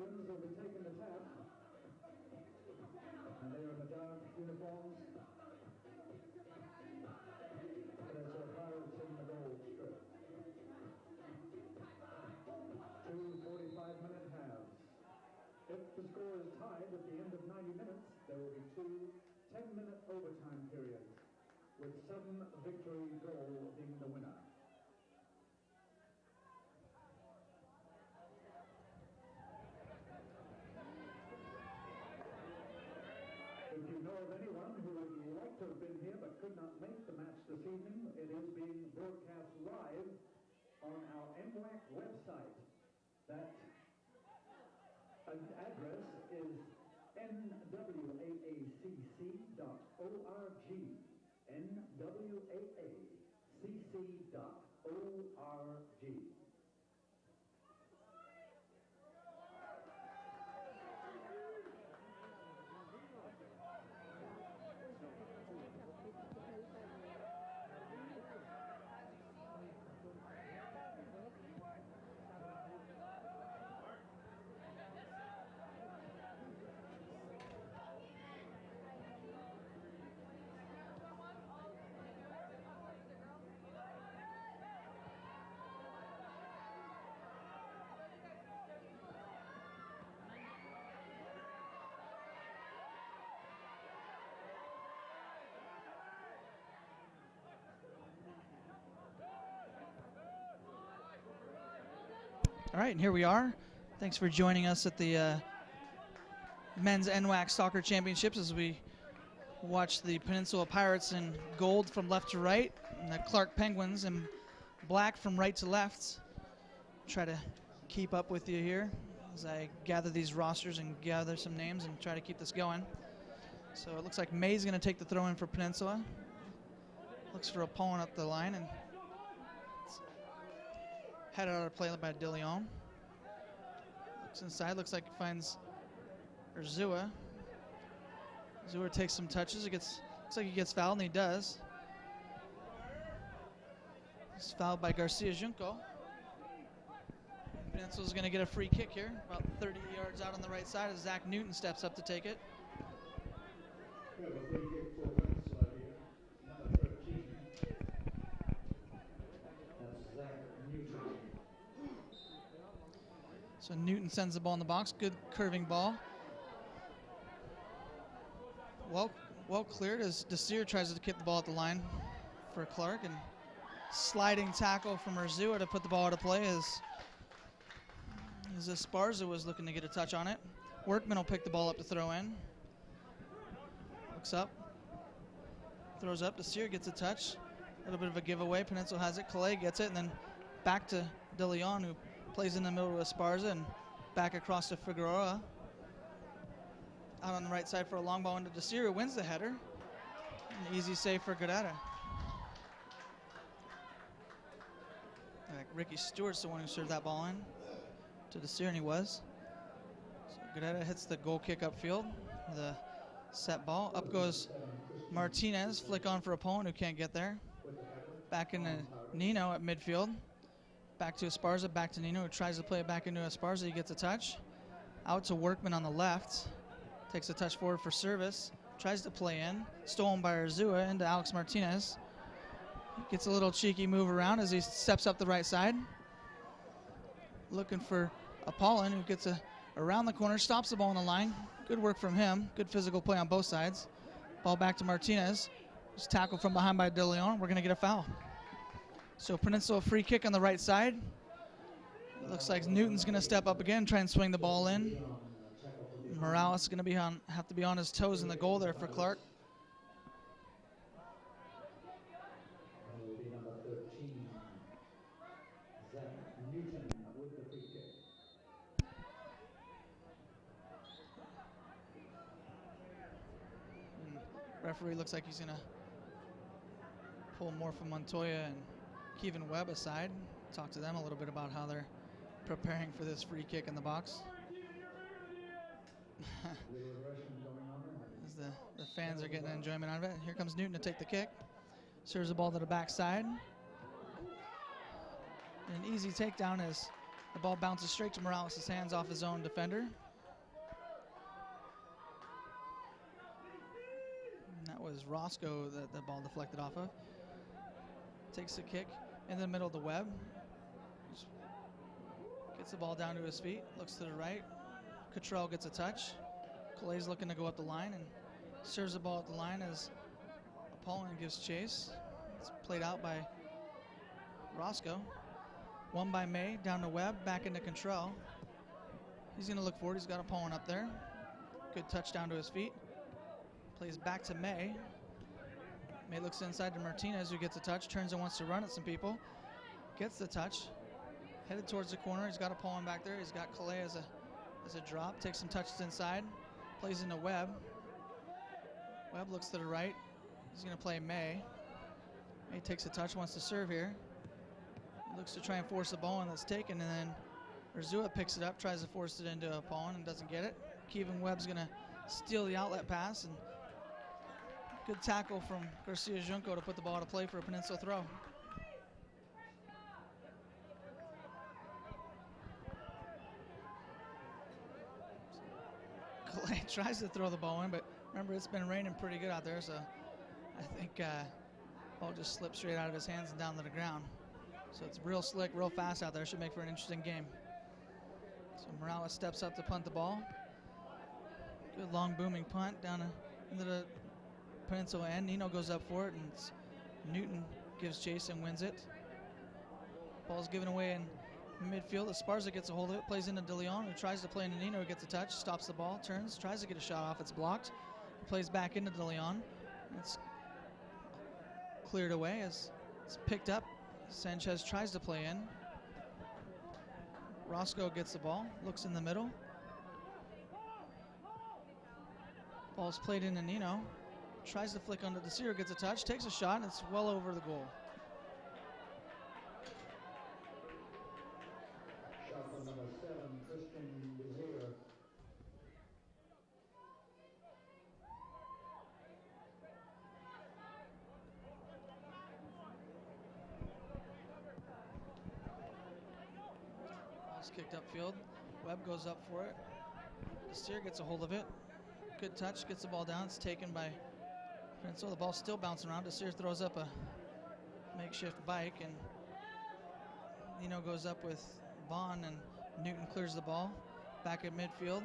Penguins will be taking the tap. And they are in the dark uniforms. There's our Pirates in the gold strip. 2 45-minute halves. If the score is tied at the end of 90 minutes, there will be 2 10-minute overtime periods, with 7 victory goal being the winner. If you know of anyone who would like to have been here but could not make the match this evening, it is being broadcast live on our NWAACC website. That address is nwaaacc.org. nwaaacc.org. All right, and here we are. Thanks for joining us at the Men's NWAACC Soccer Championships as we watch the Peninsula Pirates in gold from left to right, and the Clark Penguins in black from right to left. Try to keep up with you here as I gather these rosters and gather some names and try to keep this going. So it looks like May's going to take the throw in for Peninsula. Looks for a pulling up the line and headed out of play by De Leon. Looks inside, looks like it finds Urzua. Urzua takes some touches. Looks like he gets fouled, and he does. He's fouled by Garcia Junco. Peninsula's going to get a free kick here, about 30 yards out on the right side as Zach Newton steps up to take it. We have a free kick for Peninsula here, number 13. That's Zach Newton. So Newton sends the ball in the box. Good curving ball. Well cleared as Desir tries to kick the ball at the line for Clark, and sliding tackle from Urzua to put the ball out of play as Esparza was looking to get a touch on it. Workman will pick the ball up to throw in. Looks up. Throws up. Desir gets a touch. A little bit of a giveaway. Peninsula has it. Calais gets it, and then back to De Leon, who plays in the middle to Esparza, and back across to Figueroa. Out on the right side for a long ball into Desir, who wins the header. An easy save for Guerrera. Ricky Stewart's the one who served that ball in to Desir, and he was. So Guerrera hits the goal kick upfield with a set ball. Up goes Martinez, flick on for Apollon, who can't get there. Back into Nino at midfield. Back to Esparza, back to Nino, who tries to play it back into Esparza. He gets a touch. Out to Workman on the left. Takes a touch forward for service. Tries to play in. Stolen by Urzua into Alex Martinez. Gets a little cheeky move around as he steps up the right side. Looking for Apollon, who gets around the corner, stops the ball on the line. Good work from him. Good physical play on both sides. Ball back to Martinez. Just tackled from behind by De Leon. We're going to get a foul. So Peninsula free kick on the right side. It looks like Newton's going to step up again, try and swing the ball in. Morales is going to have to be on his toes in the goal there for Clark. That will be number 13. Zach Newton with the free kick. Referee looks like he's going to pull Morpha Montoya and Kevin Webb aside. Talk to them a little bit about how they're preparing for this free kick in the box. As the fans are getting enjoyment out of it. Here comes Newton to take the kick. Serves the ball to the backside. An easy takedown as The ball bounces straight to Morales' hands off his own defender. And that was Roscoe that the ball deflected off of. Takes a kick in the middle of the web. Just gets the ball down to his feet, looks to the right. Cottrell gets a touch. Clay's looking to go up the line and serves the ball at the line as Apollon gives chase. It's played out by Roscoe. Won by May, down to Webb, back into Cottrell. He's going to look forward. He's got Apollon up there. Good touch down to his feet. Plays back to May. May looks inside to Martinez, who gets a touch, turns and wants to run at some people. Gets the touch. Headed towards the corner. He's got Apollon back there. He's got Calais as a drop. Takes some touches inside. Plays into Webb. Webb looks to the right. He's going to play May. May takes a touch, wants to serve here. He looks to try and force the ball, and that's taken. And then Urzua picks it up, tries to force it into Apollon, and doesn't get it. Kevin Webb's going to steal the outlet pass, and good tackle from Garcia Junco to put the ball to play for a Peninsula throw. Clay tries to throw the ball in, but remember, it's been raining pretty good out there, so I think ball just slipped straight out of his hands and down to the ground. So it's real slick, real fast out there. Should make for an interesting game. So Morales steps up to punt the ball. Good long booming punt down into the Peninsula end. Nino goes up for it, and Newton gives chase and wins it. Ball's given away in midfield. Esparza gets a hold of it, plays into De Leon, who tries to play into Nino, who gets a touch, stops the ball, turns, tries to get a shot off. It's blocked. Plays back into De Leon. It's cleared away as it's picked up. Sanchez tries to play in. Roscoe gets the ball, looks in the middle. Ball's played into Nino. Tries to flick under Desir, gets a touch, takes a shot, and it's well over the goal. Shot from number 7, Christian Desir. Ball's kicked upfield. Webb goes up for it. Desir gets a hold of it. Good touch, gets the ball down. It's taken by Peninsula. The ball's still bouncing around. Desir throws up a makeshift bike, and Nino goes up with Vaughn, and Newton clears the ball. Back at midfield.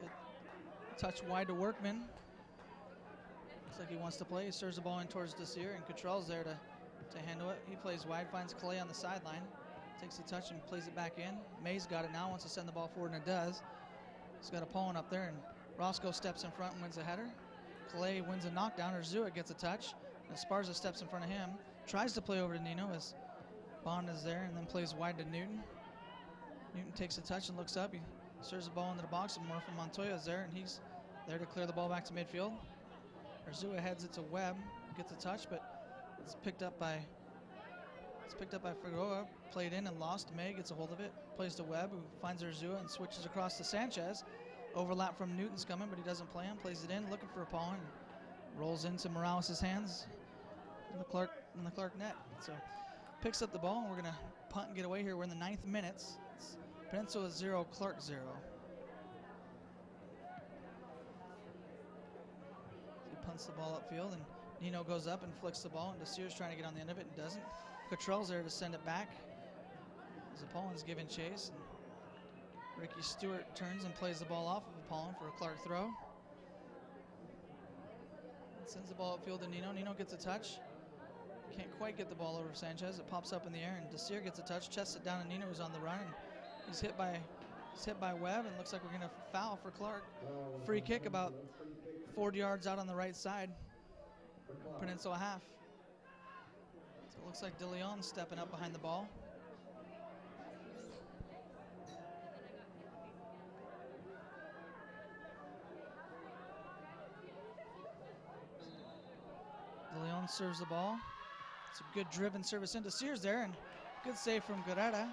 Good touch wide to Workman. Looks like he wants to play. He serves the ball in towards Desir, and Cottrell's there to handle it. He plays wide, finds Clay on the sideline. Takes the touch and plays it back in. May's got it now, wants to send the ball forward, and it does. He's got Apollon up there, and Roscoe steps in front and wins a header. Clay wins a knockdown. Urzua gets a touch. And Esparza steps in front of him. Tries to play over to Nino as Bond is there, and then plays wide to Newton. Newton takes a touch and looks up. He serves the ball into the box, and Murphy Montoya is there, and he's there to clear the ball back to midfield. Urzua heads it to Webb, gets a touch, but it's picked up by Figueroa. Played in and lost. May gets a hold of it. Plays to Webb, who finds Urzua and switches across to Sanchez. Overlap from Newton's coming, but he doesn't play him. Plays it in, looking for Apollon. Rolls into Morales' hands in the Clark net. So picks up the ball, and we're going to punt and get away here. We're in the 9th minutes. It's Peninsula 0, Clark 0. He punts the ball upfield, and Nino goes up and flicks the ball, and Desir's trying to get on the end of it and doesn't. Cottrell's there to send it back as Apollon's giving chase. And Ricky Stewart turns and plays the ball off of Apollon for a Clark throw. And sends the ball upfield to Nino. Nino gets a touch. Can't quite get the ball over Sanchez. It pops up in the air, and Desir gets a touch, chests it down to Nino, who's on the run. And he's hit by Webb, and looks like we're going to foul for Clark. Free kick about 40 yards out on the right side. Peninsula half. So it looks like De Leon stepping up behind the ball. De Leon serves the ball. It's a good driven service into Sears there, and good save from Guerrera.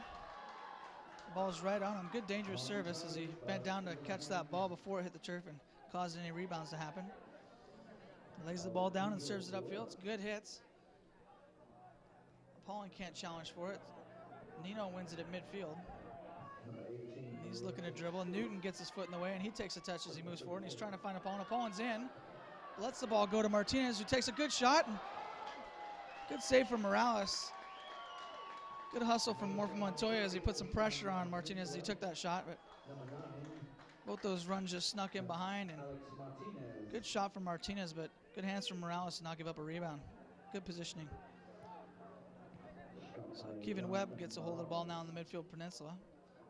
The ball's right on him. Good dangerous service as he bent down to catch that ball before it hit the turf and caused any rebounds to happen. Lays the ball down and serves it upfield. It's good hits. Apollon can't challenge for it. Nino wins it at midfield. He's looking to dribble. Newton gets his foot in the way, and he takes a touch as he moves forward. And he's trying to find Apollon. Apollon's in. Lets the ball go to Martinez, who takes a good shot. And good save from Morales. Good hustle from Montoya as he put some pressure on Martinez as he took that shot. But both those runs just snuck in behind. And good shot from Martinez, but good hands from Morales to not give up a rebound. Good positioning. So Kevin Webb gets a hold of the ball now in the midfield peninsula.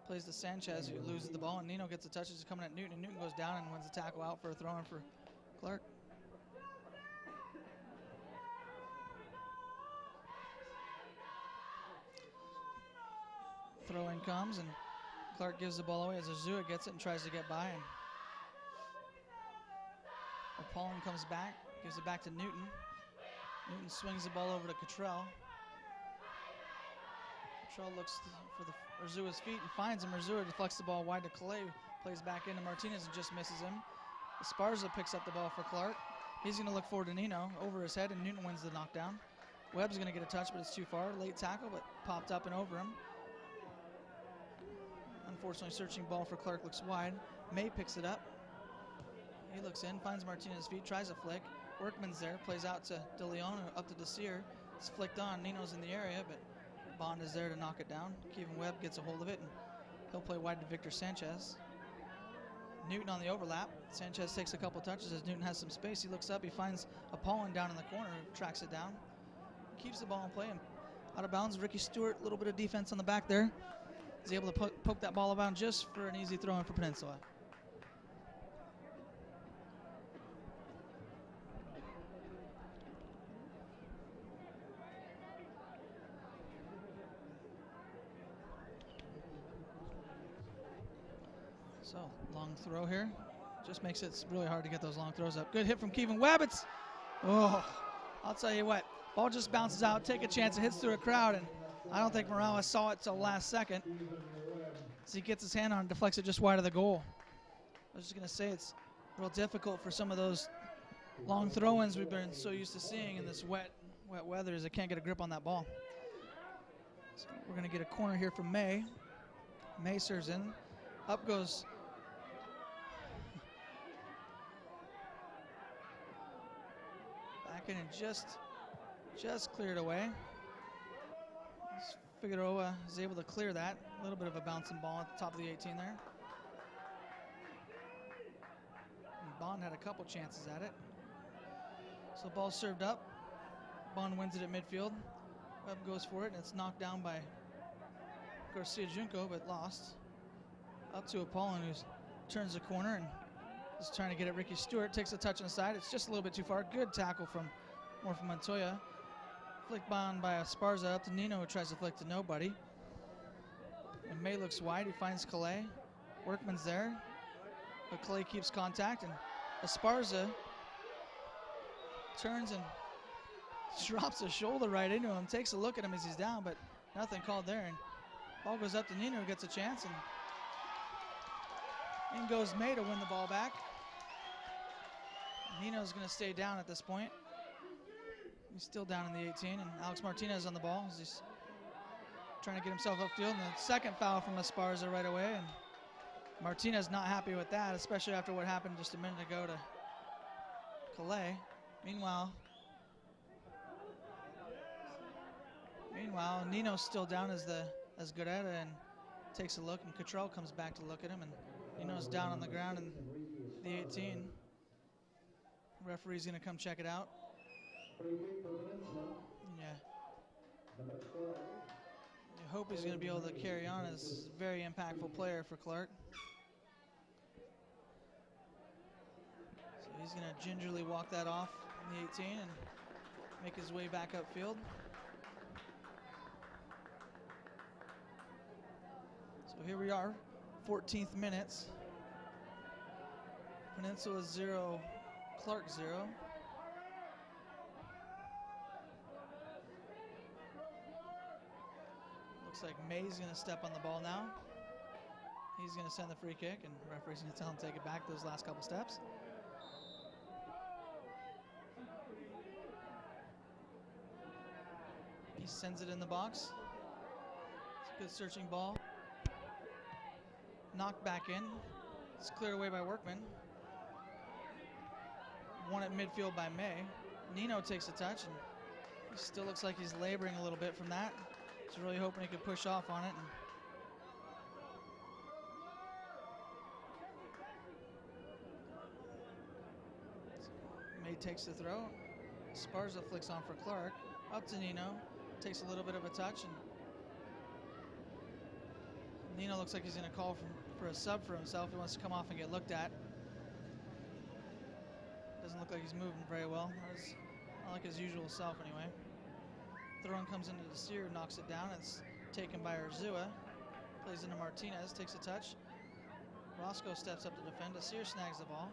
Plays to Sanchez, who loses the ball, and Nino gets a touch as he's coming at Newton, and Newton goes down and wins the tackle out for a throw-in for Clark. Throw-in comes, and Clark gives the ball away as Azua gets it and tries to get by. And Apollon comes back, gives it back to Newton. Newton swings the ball over to Cottrell. Cottrell looks for Urzua's feet and finds him. Urzua deflects the ball wide to Calais, plays back into Martinez and just misses him. Esparza picks up the ball for Clark. He's going to look forward to Nino over his head, and Newton wins the knockdown. Webb's going to get a touch, but it's too far. Late tackle, but popped up and over him. Unfortunately, searching ball for Clark looks wide. May picks it up. He looks in, finds Martinez's feet, tries a flick. Workman's there, plays out to De Leon, up to Desir. It's flicked on. Nino's in the area, but Bond is there to knock it down. Kevin Webb gets a hold of it, and he'll play wide to Victor Sanchez. Newton on the overlap. Sanchez takes a couple touches as Newton has some space. He looks up, he finds Apollon down in the corner, tracks it down. Keeps the ball in play, and out of bounds. Ricky Stewart, a little bit of defense on the back there. He's able to poke that ball around just for an easy throw in for Peninsula. So, long throw here. Just makes it really hard to get those long throws up. Good hit from Kevin Webb. I'll tell you what. Ball just bounces out. Take a chance. It hits through a crowd, and I don't think Morales saw it till last second. As he gets his hand on it, deflects it just wide of the goal. I was just going to say it's real difficult for some of those long throw-ins we've been so used to seeing in this wet weather, as they can't get a grip on that ball. So we're going to get a corner here from May. May serves in. Up goes back in and just cleared away. Figueroa is able to clear that. A little bit of a bouncing ball at the top of the 18 there. And Bond had a couple chances at it. So ball served up. Bond wins it at midfield. Webb goes for it, and it's knocked down by Garcia Junco, but lost. Up to Apollon, who turns the corner and is trying to get at Ricky Stewart. Takes a touch on the side. It's just a little bit too far. Good tackle from Montoya. Flicked on by Esparza up to Nino, who tries to flick to nobody. And May looks wide. He finds Calais. Workman's there, but Calais keeps contact, and Esparza turns and drops a shoulder right into him. Takes a look at him as he's down, but nothing called there. And ball goes up to Nino, who gets a chance, and in goes May to win the ball back. Nino's going to stay down at this point. He's still down in the 18, and Alex Martinez on the ball as he's trying to get himself upfield. And the second foul from Esparza right away, and Martinez not happy with that, especially after what happened just a minute ago to Calais. Meanwhile, Nino's still down as Guerrera and takes a look, and Cottrell comes back to look at him, and Nino's down on the ground in the 18. Referee's going to come check it out. Yeah. I hope he's going to be able to carry on as a very impactful player for Clark. So he's going to gingerly walk that off in the 18 and make his way back upfield. So here we are, 14th minutes. Peninsula 0, Clark 0. Looks like May's going to step on the ball now. He's going to send the free kick, and the referee's going to tell him to take it back those last couple steps. He sends it in the box. Good searching ball. Knocked back in. It's cleared away by Workman. Won at midfield by May. Nino takes a touch, and he still looks like he's laboring a little bit from that. He's really hoping he could push off on it. May takes the throw. Sparza flicks on for Clark. Up to Nino. Takes a little bit of a touch, and Nino looks like he's going to call for a sub for himself. He wants to come off and get looked at. Doesn't look like he's moving very well. Not like his usual self anyway. Throw-in comes into the Sear, knocks it down. It's taken by Urzua. Plays into Martinez, takes a touch. Roscoe steps up to defend. Sear snags the ball.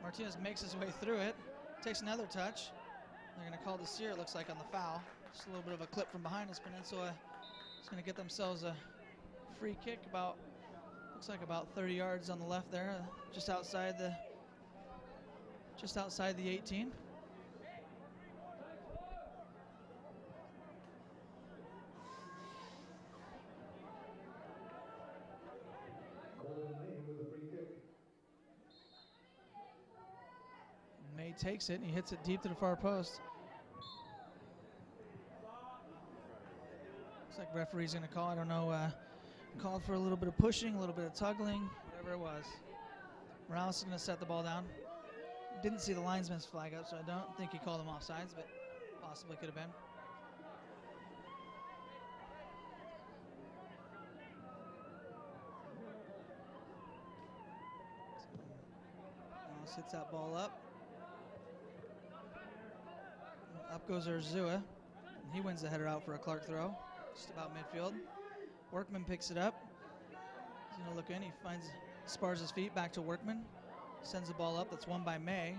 Martinez makes his way through it. Takes another touch. They're going to call the Sear, it looks like, on the foul. Just a little bit of a clip from behind us. Peninsula is going to get themselves a free kick looks like about 30 yards on the left there, just outside the 18. May takes it and he hits it deep to the far post. Looks like referee's going to call, I don't know, called for a little bit of pushing, a little bit of tuggling, whatever it was. Morales is going to set the ball down. Didn't see the linesman's flag up, so I don't think he called him offsides, but possibly could have been. Morales hits that ball up. Up goes Urzua. And he wins the header out for a Clark throw, just about midfield. Workman picks it up. He's going to look in. He finds Sparza's feet, back to Workman. Sends the ball up. That's won by May.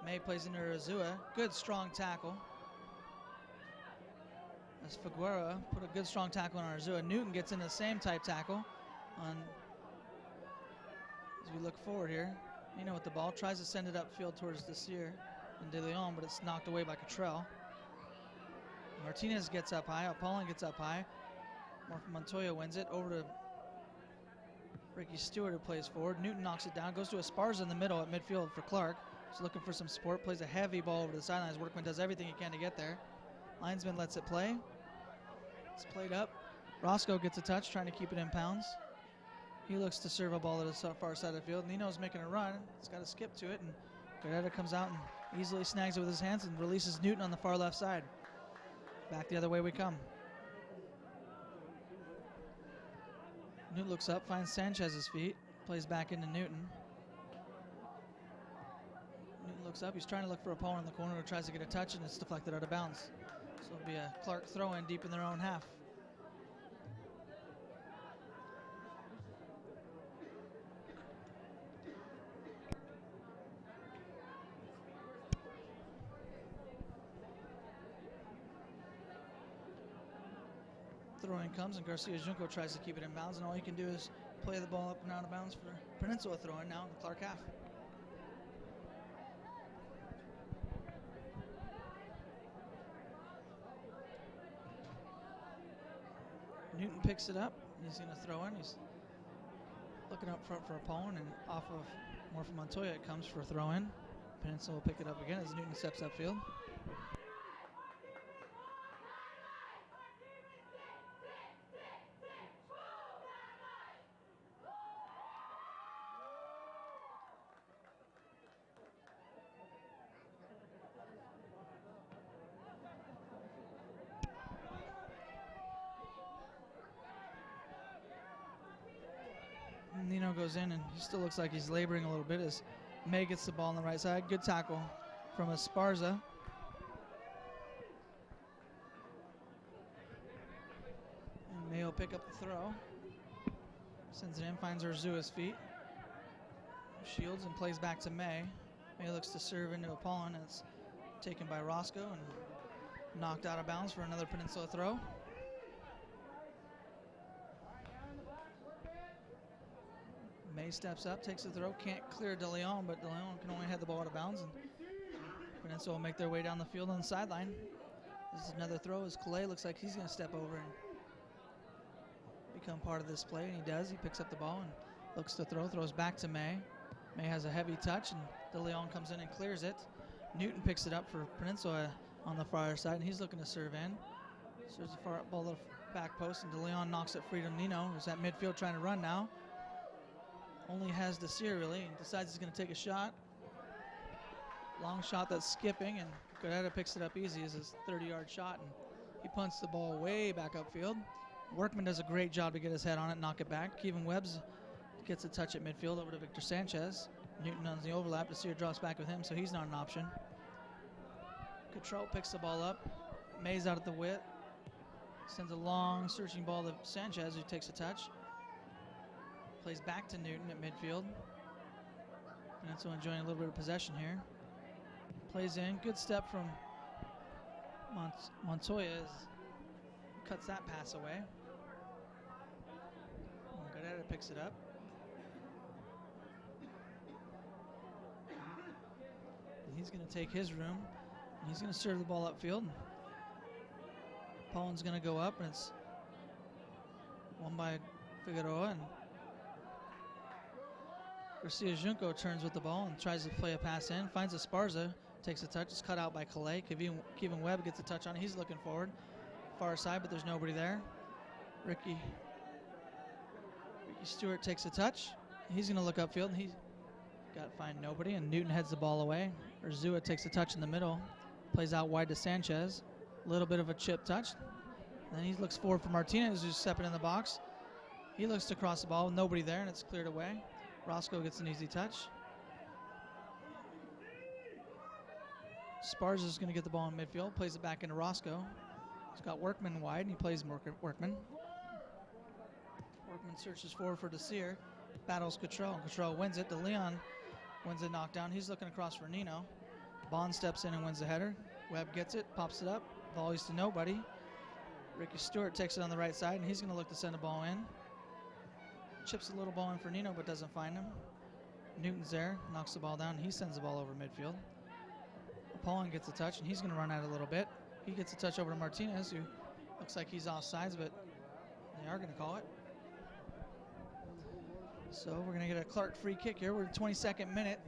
May plays into Urzua. Good strong tackle. As Figueroa put a good strong tackle on Urzua. Newton gets in the same type tackle on, as we look forward here. Nino with the ball. Tries to send it upfield towards Desir and De Leon, but it's knocked away by Cottrell. Martinez gets up high. Apollon gets up high. Montoya wins it over to Ricky Stewart, who plays forward. Newton knocks it down, goes to Esparza in the middle at midfield for Clark. He's looking for some support, plays a heavy ball over the sidelines. Workman does everything he can to get there. Linesman lets it play. It's played up. Roscoe gets a touch, trying to keep it in pounds. He looks to serve a ball to the far side of the field. Nino's making a run. It's got to skip to it, and Guerrero comes out and easily snags it with his hands and releases Newton on the far left side. Back the other way we come. Newton looks up, finds Sanchez's feet, plays back into Newton. Newton looks up, he's trying to look for a opponent in the corner who tries to get a touch, and it's deflected out of bounds. So it'll be a Clark throw-in deep in their own half. Throw-in comes, and Garcia Junco tries to keep it in bounds, and all he can do is play the ball up and out of bounds for Peninsula throw-in now in the Clark half. Newton picks it up. He's going to throw in. He's looking up front for Apollon, and off of Morphin Montoya it comes for throw-in. Peninsula will pick it up again as Newton steps upfield. Nino goes in, and he still looks like he's laboring a little bit as May gets the ball on the right side. Good tackle from Esparza. And May will pick up the throw. Sends it in, finds Urzua's feet. Shields and plays back to May. May looks to serve into Apollon, and it's taken by Roscoe and knocked out of bounds for another Peninsula throw. May steps up, takes the throw, can't clear De Leon, but De Leon can only head the ball out of bounds, and Peninsula will make their way down the field on the sideline. This is another throw as Calais looks like he's going to step over and become part of this play, and he does. He picks up the ball and looks to throw, throws back to May. May has a heavy touch, and De Leon comes in and clears it. Newton picks it up for Peninsula on the far side, and he's looking to serve in. Serves the far ball to the back post, and De Leon knocks it free to Nino, who's at midfield trying to run now. Only has Desir, really, and decides he's going to take a shot. Long shot that's skipping, and Guerrero picks it up easy as his 30-yard shot, and he punts the ball way back upfield. Workman does a great job to get his head on it, knock it back. Kevin Webbs gets a touch at midfield over to Victor Sanchez. Newton on the overlap. Desir drops back with him, so he's not an option. Cottrell picks the ball up. May's out at the width. Sends a long searching ball to Sanchez, who takes a touch. Plays back to Newton at midfield. Peninsula enjoying a little bit of possession here. Plays in. Good step from Montoya. Cuts that pass away. Guerrero picks it up. And he's going to take his room. And he's going to serve the ball upfield. Pollen's going to go up, and it's won by Figueroa. And Garcia Junco turns with the ball and tries to play a pass in. Finds Esparza, takes a touch. It's cut out by Calais. Kevin Webb gets a touch on it. He's looking forward. Far side, but there's nobody there. Ricky Stewart takes a touch. He's going to look upfield, and he's got to find nobody, and Newton heads the ball away. Urzua takes a touch in the middle. Plays out wide to Sanchez. A little bit of a chip touch. Then he looks forward for Martinez, who's stepping in the box. He looks to cross the ball with nobody there, and it's cleared away. Roscoe gets an easy touch. Sparza's going to get the ball in midfield, plays it back into Roscoe. He's got Workman wide, and he plays Workman. Workman searches forward for Desir. Battles Cottrell. Cottrell wins it. De Leon wins the knockdown. He's looking across for Nino. Bond steps in and wins the header. Webb gets it, pops it up. Volleys to nobody. Ricky Stewart takes it on the right side, and he's going to look to send a ball in. Chips a little ball in for Nino, but doesn't find him. Newton's there, knocks the ball down, and he sends the ball over midfield. Apollon gets a touch, and he's going to run out a little bit. He gets a touch over to Martinez, who looks like he's offsides, but they are going to call it. So we're going to get a Clark free kick here. We're in the 22nd minute.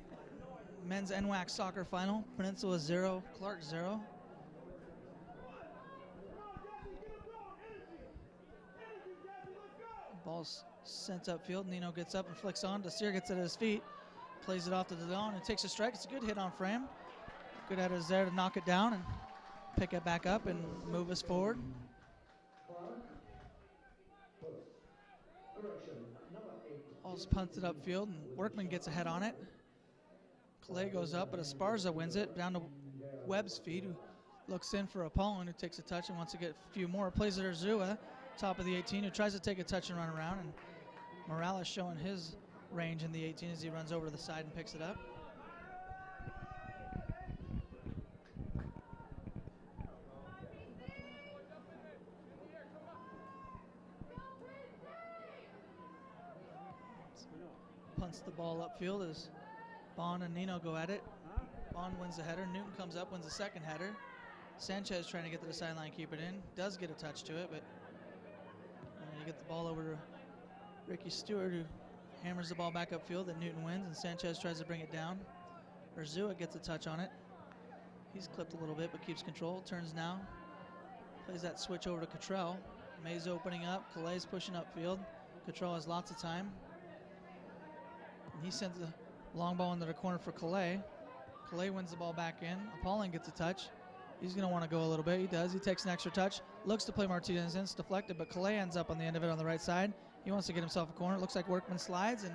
Men's NWAACC soccer final. Peninsula 0, Clark 0. Ball's sent upfield. Nino gets up and flicks on. Desir gets it at his feet. Plays it off to De Leon and takes a strike. It's a good hit on frame. Good header is there to knock it down and pick it back up and move us forward. Ball's punted upfield, and Workman gets a head on it. Calais goes up, but Esparza wins it down to Webb's feet, who looks in for Apollon, who takes a touch and wants to get a few more. Plays it to Urzua, top of the 18, who tries to take a touch and run around, and Morales showing his range in the 18 as he runs over to the side and picks it up. Punts the ball upfield as Bond and Nino go at it. Bond wins the header. Newton comes up, wins the second header. Sanchez trying to get to the sideline, keep it in. Does get a touch to it, but you get the ball over to Ricky Stewart, who hammers the ball back upfield, and Newton wins, and Sanchez tries to bring it down. Urzua gets a touch on it. He's clipped a little bit, but keeps control. Turns now. Plays that switch over to Cottrell. May's opening up. Calais pushing upfield. Cottrell has lots of time. And he sends a long ball into the corner for Calais. Calais wins the ball back in. Apollon gets a touch. He's going to want to go a little bit. He does. He takes an extra touch. Looks to play Martinez in. It's deflected, but Calais ends up on the end of it on the right side. He wants to get himself a corner. It looks like Workman slides and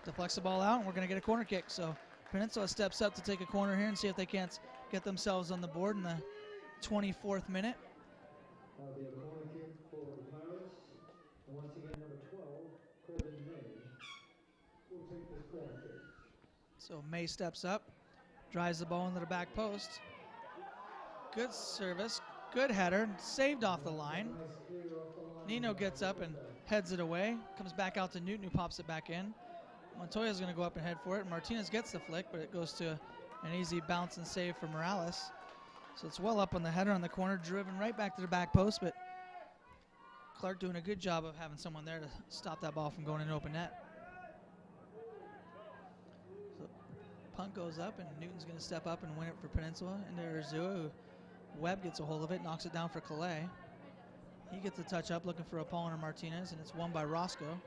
deflects the ball out, and we're going to get a corner kick. So Peninsula steps up to take a corner here and see if they can't get themselves on the board in the 24th minute. Be a corner kick for the Pirates. And once again, number 12, Corbin May, will take this corner kick. So May steps up, drives the ball into the back post. Good service, good header, saved off the line. Nino gets up and heads it away. Comes back out to Newton, who pops it back in. Montoya's going to go up and head for it. Martinez gets the flick, but it goes to an easy bounce and save for Morales. So it's well up on the header on the corner, driven right back to the back post, but Clark doing a good job of having someone there to stop that ball from going in open net. So punt goes up, and Newton's going to step up and win it for Peninsula into Urzua. Webb gets a hold of it, knocks it down for Calais. He gets a touch up looking for Apollon or Martinez, and it's won by Roscoe.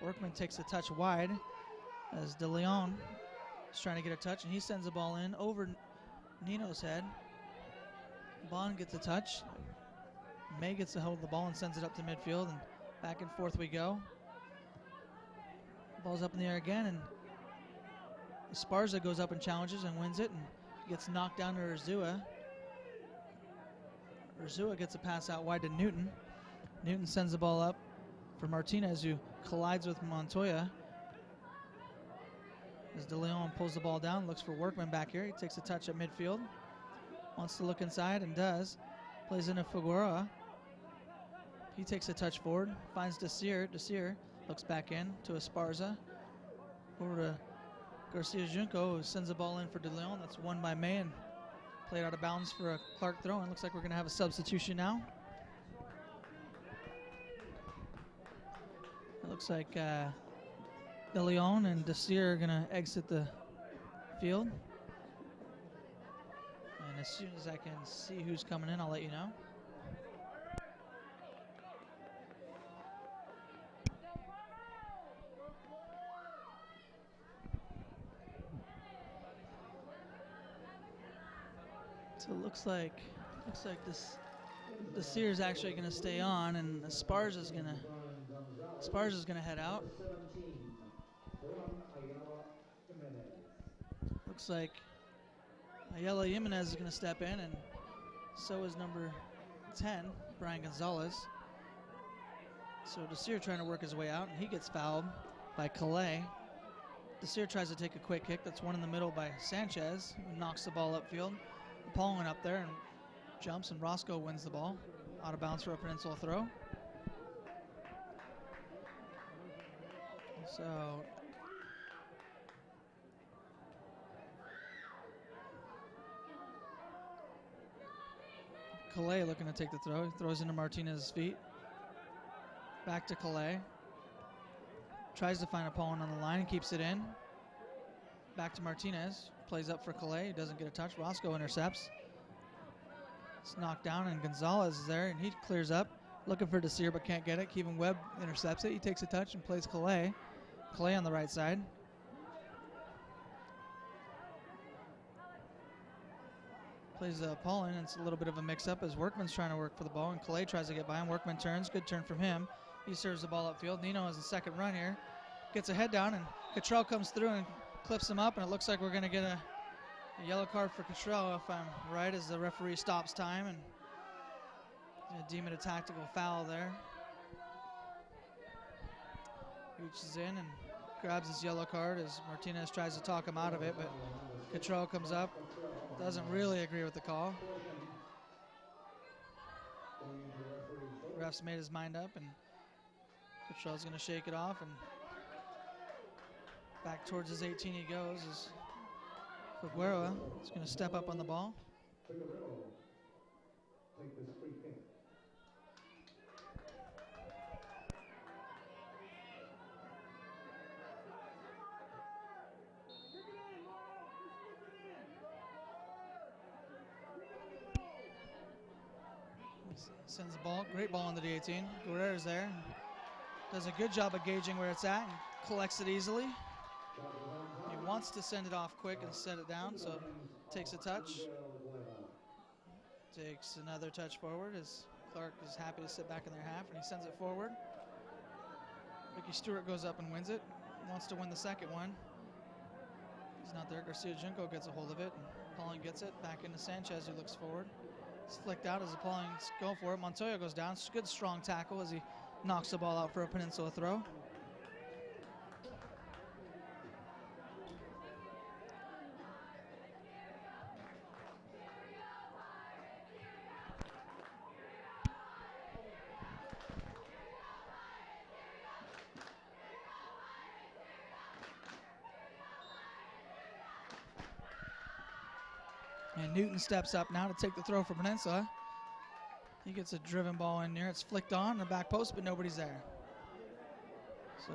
Workman takes a touch wide as De Leon is trying to get a touch, and he sends the ball in over Nino's head. Bond gets a touch. May gets a hold of the ball and sends it up to midfield, and back and forth we go. Ball's up in the air again, and Esparza goes up and challenges and wins it and gets knocked down to Urzua. Urzua gets a pass out wide to Newton. Newton sends the ball up for Martinez, who collides with Montoya. As De Leon pulls the ball down, looks for Workman back here. He takes a touch at midfield. Wants to look inside and does. Plays into Figueroa. He takes a touch forward, finds Desir. Desir looks back in to Esparza. Over to Garcia Junco, who sends the ball in for De Leon. That's won by May and played out of bounds for a Clark throw. And looks like we're going to have a substitution now. It looks like De Leon and Desir are going to exit the field. And as soon as I can see who's coming in, I'll let you know. So it looks like this Desir is actually going to stay on, and Esparza's going to head out. Looks like Ayala Jimenez is going to step in, and so is number 10, Brian Gonzalez. So Desir trying to work his way out, and he gets fouled by Calais. Desir tries to take a quick kick. That's one in the middle by Sanchez, who knocks the ball upfield. Apollon up there and jumps, and Roscoe wins the ball. Out of bounds for a Peninsula throw. So Calais looking to take the throw. He throws into Martinez's feet. Back to Calais. Tries to find Apollon on the line and keeps it in. Back to Martinez. Plays up for Calais. He doesn't get a touch. Roscoe intercepts. It's knocked down, and Gonzalez is there, and he clears up. Looking for Desir, but can't get it. Kevin Webb intercepts it. He takes a touch and plays Calais. Calais on the right side. Plays Apollon, and it's a little bit of a mix-up as Workman's trying to work for the ball, and Calais tries to get by him. Workman turns. Good turn from him. He serves the ball upfield. Nino has the second run here. Gets a head down, and Cottrell comes through and clips him up, and it looks like we're going to get a yellow card for Cottrell, if I'm right, as the referee stops time and deem it a tactical foul there. Reaches in and grabs his yellow card as Martinez tries to talk him out of it, but Cottrell comes up, doesn't really agree with the call. Ref's made his mind up, and Cottrell's going to shake it off, and back towards his 18 he goes as Figueroa is going to step up on the ball. Sends the ball, great ball into the 18. Guerrero's there. Does a good job of gauging where it's at and collects it easily. He wants to send it off quick and set it down, so takes a touch. Takes another touch forward as Clark is happy to sit back in their half, and he sends it forward. Ricky Stewart goes up and wins it. Wants to win the second one. He's not there. Garcia Junco gets a hold of it, and Apollon gets it back into Sanchez, who looks forward. It's flicked out as Apollon's going for it. Montoya goes down. Good strong tackle as he knocks the ball out for a Peninsula throw. And Newton steps up now to take the throw for Peninsula. He gets a driven ball in there. It's flicked on the back post, but nobody's there. So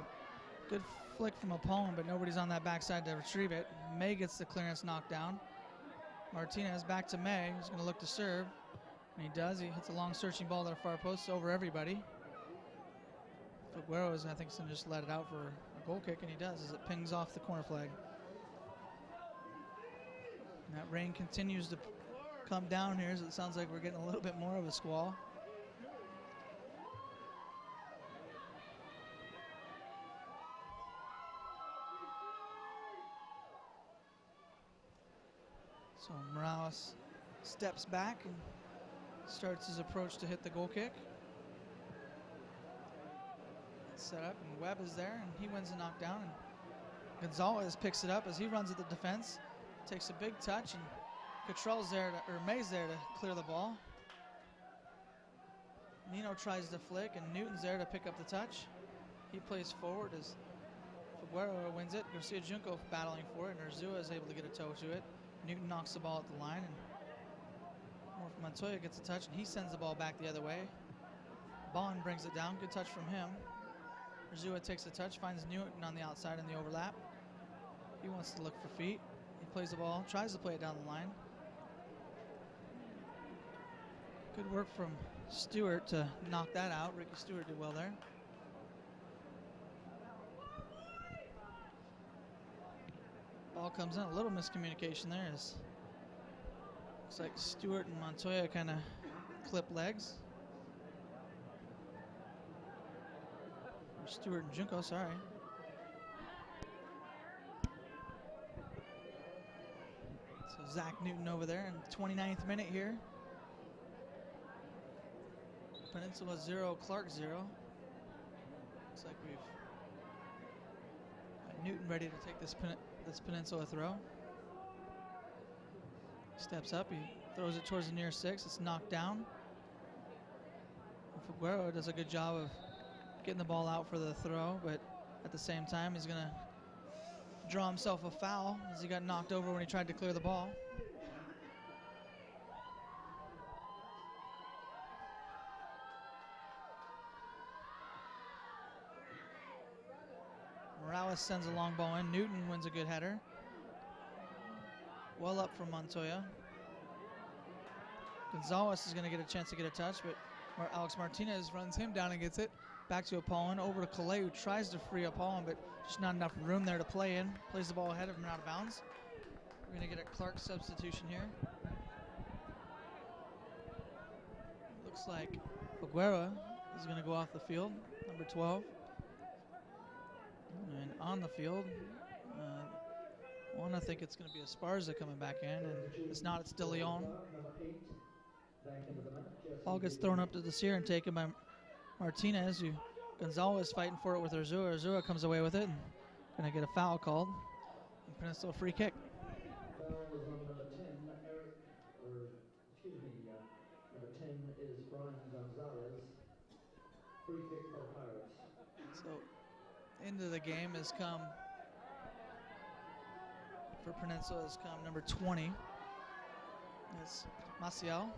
good flick from Apollon, but nobody's on that backside to retrieve it. May gets the clearance knocked down. Martinez back to May, who's going to look to serve. And he does. He hits a long searching ball to the far post over everybody. Figueroa, I think, is going to just let it out for a goal kick, and he does as it pings off the corner flag. And that rain continues to come down here, so it sounds like we're getting a little bit more of a squall. So Morales steps back and starts his approach to hit the goal kick. It's set up, and Webb is there, and he wins the knockdown. And Gonzalez picks it up as he runs at the defense, takes a big touch, and Cottrell's there, May's there to clear the ball. Nino tries to flick, and Newton's there to pick up the touch. He plays forward as Figueroa wins it. Garcia Junco battling for it, and Urzua is able to get a toe to it. Newton knocks the ball at the line, and Montoya gets a touch, and he sends the ball back the other way. Bond brings it down. Good touch from him. Urzua takes the touch, finds Newton on the outside in the overlap. He wants to look for feet. He plays the ball, tries to play it down the line. Good work from Stewart to knock that out. Ricky Stewart did well there. Ball comes in, a little miscommunication there. Looks like Stewart and Montoya kind of clip legs. Or Stewart and Junco, sorry. So Zach Newton over there in the 29th minute here. Peninsula 0, Clark 0. Looks like we've got Newton ready to take this Peninsula throw. Steps up, he throws it towards the near six. It's knocked down. Figueroa does a good job of getting the ball out for the throw, but at the same time he's going to draw himself a foul as he got knocked over when he tried to clear the ball. Morales sends a long ball in. Newton wins a good header. Well up from Montoya. Gonzalez is going to get a chance to get a touch, but Alex Martinez runs him down and gets it. Back to Apollon, over to Calais, who tries to free Apollon, but just not enough room there to play in. Plays the ball ahead of him out of bounds. We're going to get a Clark substitution here. Looks like Figueroa is going to go off the field, number 12. And on the field, I think it's going to be Esparza coming back in, and it's not, it's De Leon. Ball gets thrown up to Desir and taken by Martinez, who Gonzalez fighting for it with Urzua. Urzua comes away with it, and going to get a foul called. And Peninsula free kick. Foul is on number 10, number 10 is Brian Gonzalez. Free kick for Pirates. So into the game has come, for Peninsula has come number 20. It's Maciel.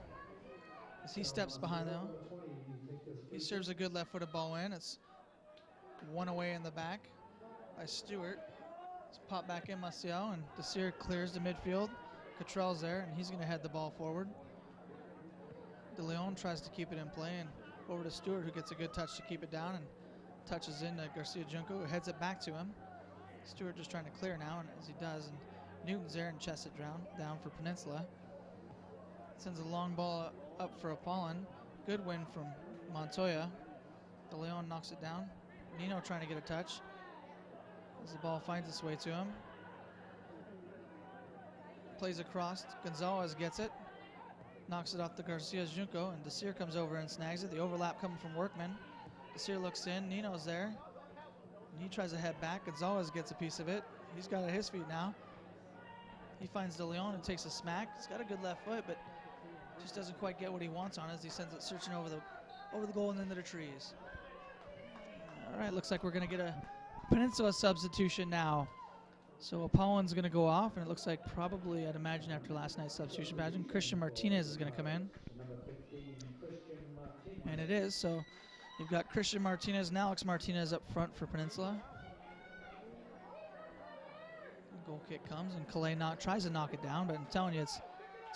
As he steps behind them, he serves a good left-footed ball in. It's one away in the back by Stewart. It's popped back in Maciel, and Desir clears the midfield. Cottrell's there, and he's going to head the ball forward. De Leon tries to keep it in play, and over to Stewart, who gets a good touch to keep it down, and touches in to Garcia Junco, who heads it back to him. Stewart just trying to clear now, and as he does, and Newton's there and chests it down for Peninsula. Sends a long ball up for Apollon. Good win from Montoya. De Leon knocks it down. Nino trying to get a touch as the ball finds its way to him. Plays across. Gonzalez gets it. Knocks it off to Garcia Junco, and Desir comes over and snags it. The overlap coming from Workman. Desir looks in. Nino's there. And he tries to head back. Gonzalez gets a piece of it. He's got it at his feet now. He finds De Leon and takes a smack. He's got a good left foot, but just doesn't quite get what he wants on it as he sends it searching over the goal and into the trees. All right, looks like we're going to get a Peninsula substitution now. So Apollon's going to go off, and it looks like probably, I'd imagine, after last night's substitution pageant, Christian Martinez is going to come in. And it is, so you've got Christian Martinez and Alex Martinez up front for Peninsula. Goal kick comes, and Calais tries to knock it down, but I'm telling you, it's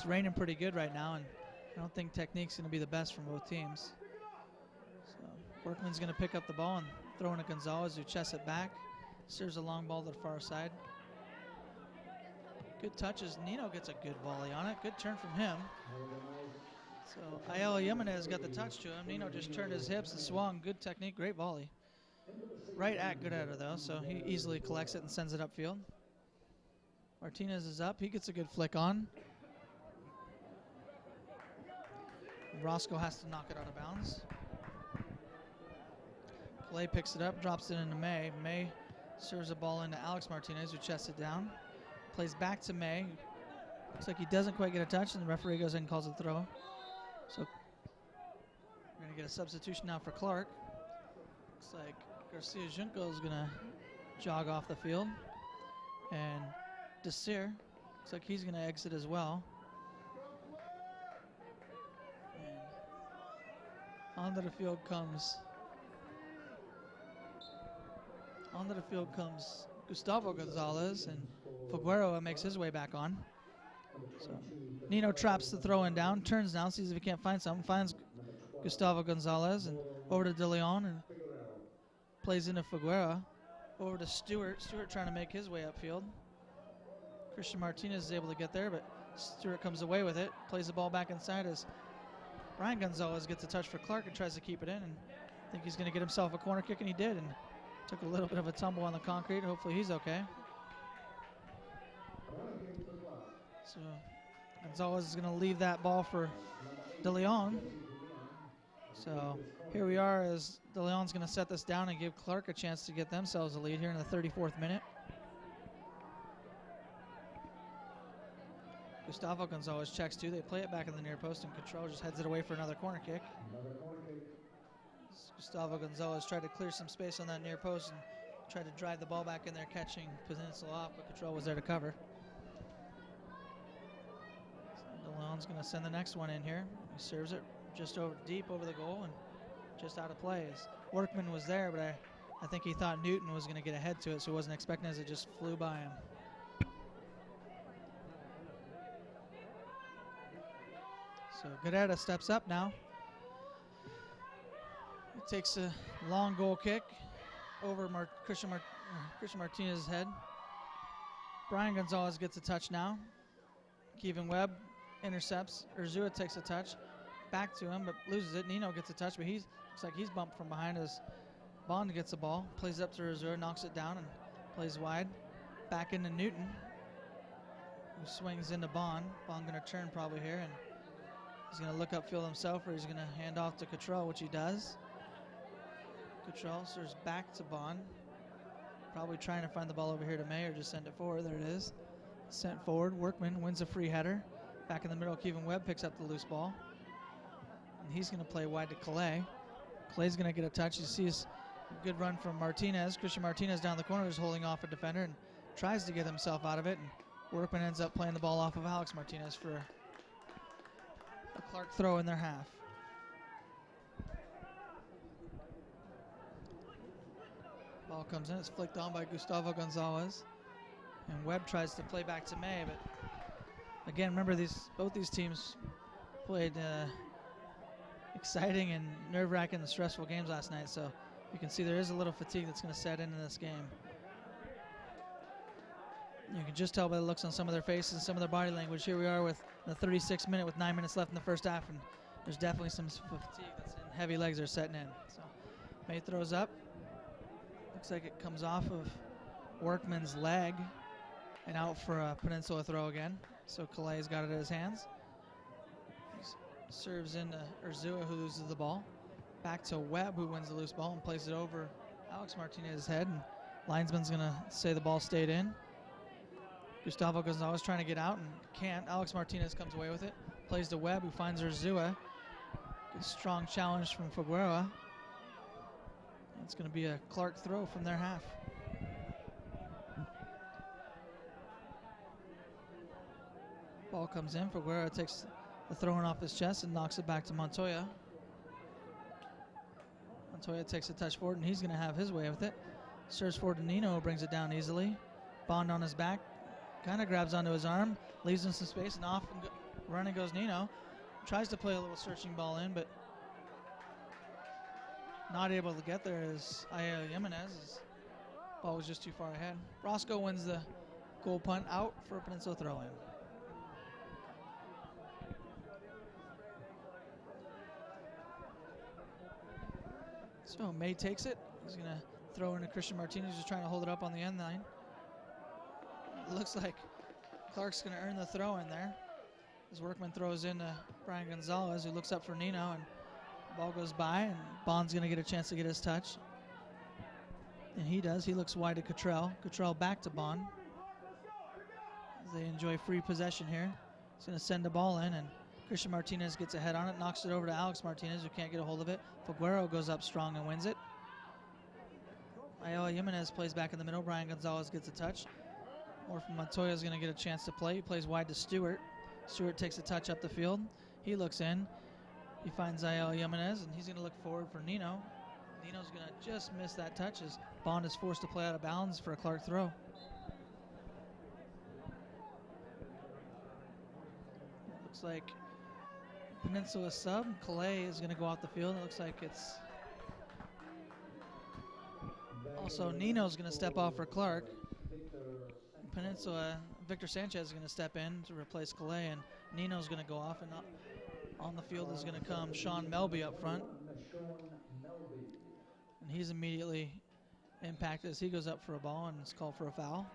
raining pretty good right now, and I don't think technique's going to be the best from both teams. So Workman's going to pick up the ball and throw in to Gonzalez, who chests it back. Serves a long ball to the far side. Good touches. Nino gets a good volley on it. Good turn from him. So Ayala Jimenez got the touch to him. Nino just turned his hips and swung. Good technique, great volley. Right at Goodetta though, so he easily collects it and sends it upfield. Martinez is up. He gets a good flick on. Roscoe has to knock it out of bounds. Clay picks it up, drops it into May. May serves the ball into Alex Martinez, who chests it down. Plays back to May. Looks like he doesn't quite get a touch, and the referee goes in and calls a throw. So we're going to get a substitution now for Clark. Looks like Garcia Junco is going to jog off the field. And Desir looks like he's going to exit as well. And onto the field comes Gustavo Gonzalez, and Figueroa makes his way back on. So Nino traps the throw in down, turns down, sees if he can't find something, finds Gustavo Gonzalez, and over to De Leon, and plays into Figueroa. Over to Stewart. Stewart trying to make his way upfield. Christian Martinez is able to get there, but Stewart comes away with it. Plays the ball back inside as Ryan Gonzalez gets a touch for Clark and tries to keep it in. And I think he's going to get himself a corner kick, and he did. And took a little bit of a tumble on the concrete. Hopefully he's okay. So Gonzalez is going to leave that ball for De Leon. So here we are as De Leon's going to set this down and give Clark a chance to get themselves a lead here in the 34th minute. Gustavo Gonzalez checks too. They play it back in the near post, and Control just heads it away for another corner kick. Gustavo Gonzalez tried to clear some space on that near post and tried to drive the ball back in there, catching Peninsula off, but Control was there to cover. So DeLeon's going to send the next one in here. He serves it just deep over the goal and just out of play. Workman was there, but I think he thought Newton was going to get ahead to it, so he wasn't expecting as it just flew by him. So Guerrera steps up now. He takes a long goal kick over Christian Martinez's head. Brian Gonzalez gets a touch now. Kevin Webb intercepts. Urzua takes a touch. Back to him, but loses it. Nino gets a touch, but looks like he's bumped from behind as Bond gets the ball. Plays it up to Urzua, knocks it down, and plays wide. Back into Newton, who swings into Bond. Bond going to turn probably here, and he's going to look upfield himself, or he's going to hand off to Cottrell, which he does. Cottrell serves back to Bond. Probably trying to find the ball over here to May, or just send it forward. There it is. Sent forward. Workman wins a free header. Back in the middle, Kevin Webb picks up the loose ball. And he's going to play wide to Calais. Clay's going to get a touch. You see a good run from Martinez. Christian Martinez down the corner is holding off a defender and tries to get himself out of it. And Workman ends up playing the ball off of Alex Martinez for a Clark throw in their half. Ball comes in. It's flicked on by Gustavo Gonzalez. And Webb tries to play back to May, but again, remember both these teams played exciting and nerve-wracking and stressful games last night, so you can see there is a little fatigue that's going to set into this game. You can just tell by the looks on some of their faces, some of their body language. Here we are with the 36th minute with 9 minutes left in the first half, and there's definitely some fatigue that's in. Heavy legs are setting in. So May throws up. Looks like it comes off of Workman's leg and out for a Peninsula throw again. So Calay's got it in his hands. Serves into Urzua, who loses the ball. Back to Webb, who wins the loose ball and plays it over Alex Martinez's head. And linesman's going to say the ball stayed in. Gustavo Gonzalez trying to get out and can't. Alex Martinez comes away with it. Plays to Webb, who finds Urzua. Good strong challenge from Figueroa. It's going to be a Clark throw from their half. Ball comes in. Figueroa takes the throw-in off his chest and knocks it back to Montoya. Montoya takes a touch forward, and he's going to have his way with it. Serves forward to Nino, brings it down easily. Bond on his back, kind of grabs onto his arm, leaves him some space, and off and running goes Nino. Tries to play a little searching ball in, but not able to get there as Ayala Jimenez. Ball was just too far ahead. Roscoe wins the goal punt out for a Peninsula throw-in. So May takes it. He's going to throw into Christian Martinez, who's trying to hold it up on the end line. It looks like Clark's going to earn the throw in there. As Workman throws in to Brian Gonzalez, who looks up for Nino, and the ball goes by, and Bond's going to get a chance to get his touch. And he does. He looks wide to Cottrell. Cottrell back to Bond. As they enjoy free possession here. He's going to send the ball in, and Christian Martinez gets a head on it, knocks it over to Alex Martinez, who can't get a hold of it. Figueroa goes up strong and wins it. Ayala Jimenez plays back in the middle. Brian Gonzalez gets a touch. Morphin Montoya is going to get a chance to play. He plays wide to Stewart. Stewart takes a touch up the field. He looks in. He finds Ayala Jimenez, and he's going to look forward for Nino. Nino's going to just miss that touch as Bond is forced to play out of bounds for a Clark throw. Looks like Peninsula sub. Calais is going to go off the field. It looks like it's also Nino's going to step off for Clark. Peninsula, Victor Sanchez is going to step in to replace Calais, and Nino's going to go off, and on the field is going to come Sean Melby up front. And he's immediately impacted as he goes up for a ball, and it's called for a foul.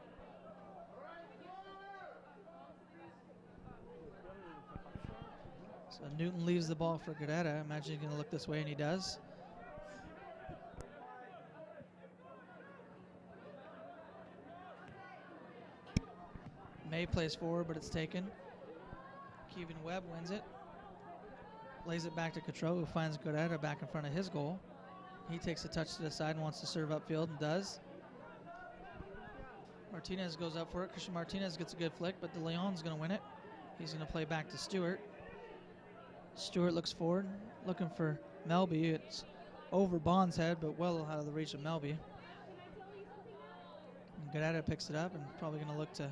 So Newton leaves the ball for Guerrera. I imagine he's going to look this way, and he does. May plays forward, but it's taken. Kevin Webb wins it. Lays it back to Cottrell, who finds Guerrera back in front of his goal. He takes a touch to the side and wants to serve upfield, and does. Martinez goes up for it. Christian Martinez gets a good flick, but De Leon's going to win it. He's going to play back to Stewart. Stewart looks forward, looking for Melby. It's over Bond's head, but well out of the reach of Melby. And Guerrera picks it up and probably going to look to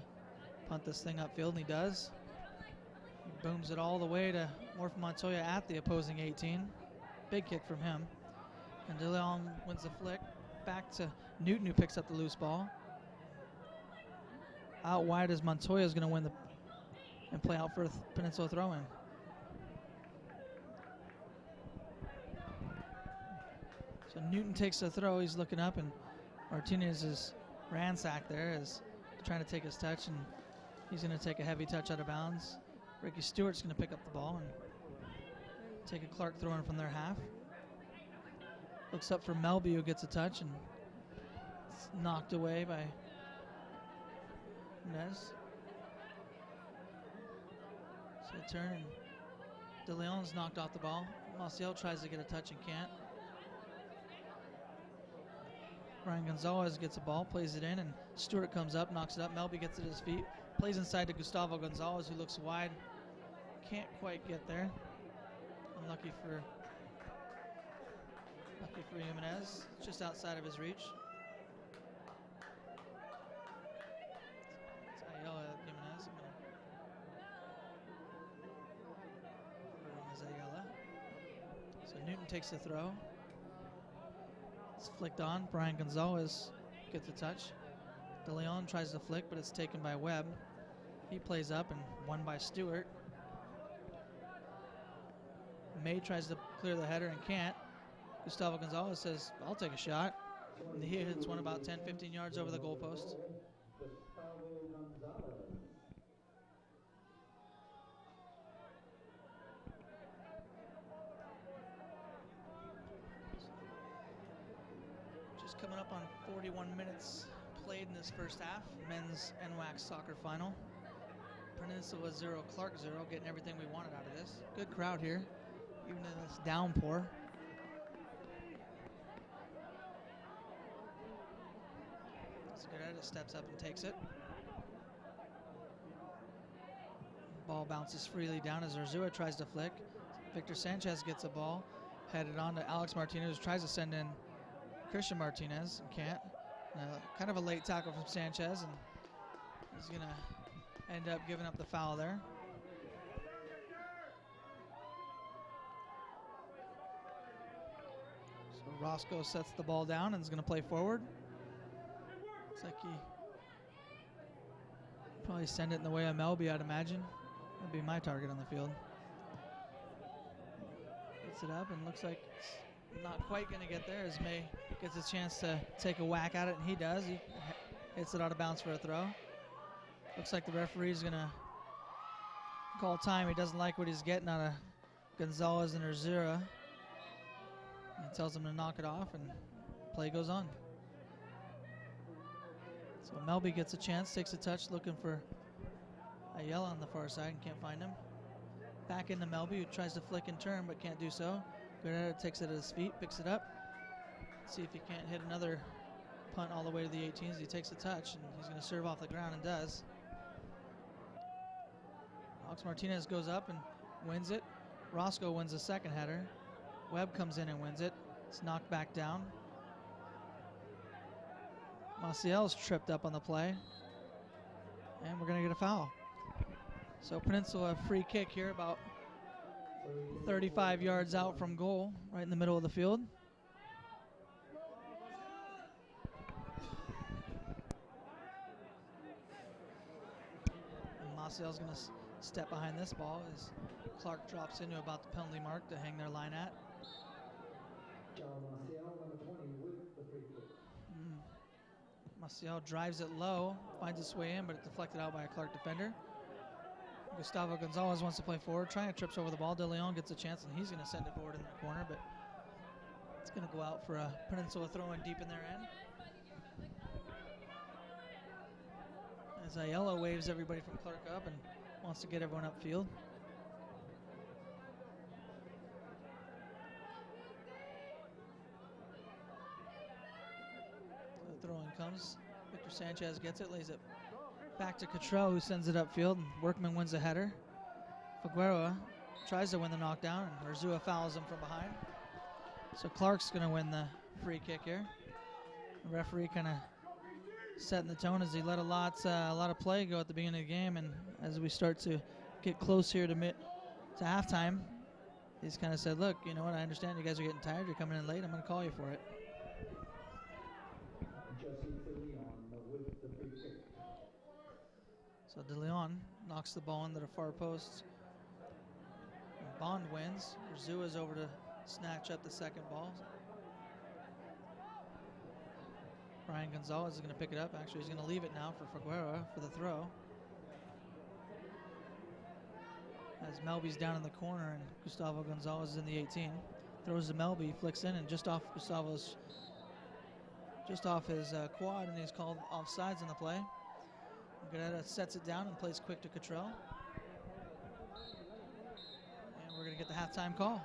punt this thing upfield, and he does. He booms it all the way to Morphin Montoya at the opposing 18. Big kick from him. And De Leon wins the flick. Back to Newton, who picks up the loose ball. Out wide as Montoya is going to win and play out for a Peninsula throw-in. So Newton takes the throw. He's looking up, and Martinez is ransacked there, is trying to take his touch, and he's going to take a heavy touch out of bounds. Ricky Stewart's going to pick up the ball and take a Clark throw in from their half. Looks up for Melby, who gets a touch, and it's knocked away by Nez. So a turn, and De Leon's knocked off the ball. Maciel tries to get a touch and can't. Brian Gonzalez gets a ball, plays it in, and Stewart comes up, knocks it up. Melby gets it at his feet, plays inside to Gustavo Gonzalez, who looks wide. Can't quite get there. Unlucky for Jimenez, just outside of his reach. It's Ayala Jimenez. Ayala. So Newton takes the throw. It's flicked on. Brian Gonzalez gets a touch. De Leon tries to flick, but it's taken by Webb. He plays up and won by Stewart. May tries to clear the header and can't. Gustavo Gonzalez says, I'll take a shot. And he hits one about 10, 15 yards over the goalpost. Just coming up on 41 minutes played in this first half. Men's NWAACC soccer final. Peninsula 0, Clark 0, getting everything we wanted out of this. Good crowd here, even in this downpour. Guerrera steps up and takes it. Ball bounces freely down as Urzua tries to flick. Victor Sanchez gets a ball, headed on to Alex Martinez, who tries to send in Christian Martinez and can't. Kind of a late tackle from Sanchez, and he's going to end up giving up the foul there. So Roscoe sets the ball down and is going to play forward. Looks like he probably send it in the way of Melby, I'd imagine. That'd be my target on the field. Gets it up and looks like it's not quite going to get there as May gets a chance to take a whack at it, and he does. He hits it out of bounds for a throw. Looks like the referee's going to call time. He doesn't like what he's getting out of Gonzalez and Urzura. He tells him to knock it off, and play goes on. So Melby gets a chance, takes a touch, looking for Ayala on the far side and can't find him. Back into Melby, who tries to flick and turn but can't do so. Good at it, takes it at his feet, picks it up. See if he can't hit another punt all the way to the 18s. He takes a touch, and he's going to serve off the ground and does. Alex Martinez goes up and wins it. Roscoe wins the second header. Webb comes in and wins it. It's knocked back down. Maciel's tripped up on the play. And we're going to get a foul. So Peninsula free kick here, about 35 yards out from goal, right in the middle of the field. And Maciel's going to step behind this ball as Clark drops into about the penalty mark to hang their line at. Maciel drives it low, finds its way in, but it's deflected out by a Clark defender. Gustavo Gonzalez wants to play forward, trying to trips over the ball. De Leon gets a chance, and he's going to send it forward in the corner, but it's going to go out for a Peninsula throw-in deep in their end. As Ayala waves everybody from Clark up and wants to get everyone upfield. The throw-in comes. Victor Sanchez gets it, lays it back to Cottrell, who sends it upfield, and Workman wins the header. Figueroa tries to win the knockdown, and Urzua fouls him from behind. So Clark's going to win the free kick here. The referee kind of setting the tone as he let a lot of play go at the beginning of the game, and as we start to get close here to halftime, he's kind of said, look, you know what, I understand you guys are getting tired, you're coming in late, I'm going to call you for it. So De Leon knocks the ball into the far post. And Bond wins. Urzua's over to snatch up the second ball. Brian Gonzalez is going to pick it up. Actually, he's going to leave it now for Figueroa for the throw. As Melby's down in the corner and Gustavo Gonzalez is in the 18. Throws to Melby, flicks in, and just off his quad, and he's called offsides on the play. Guerrero sets it down and plays quick to Cottrell. And we're going to get the halftime call.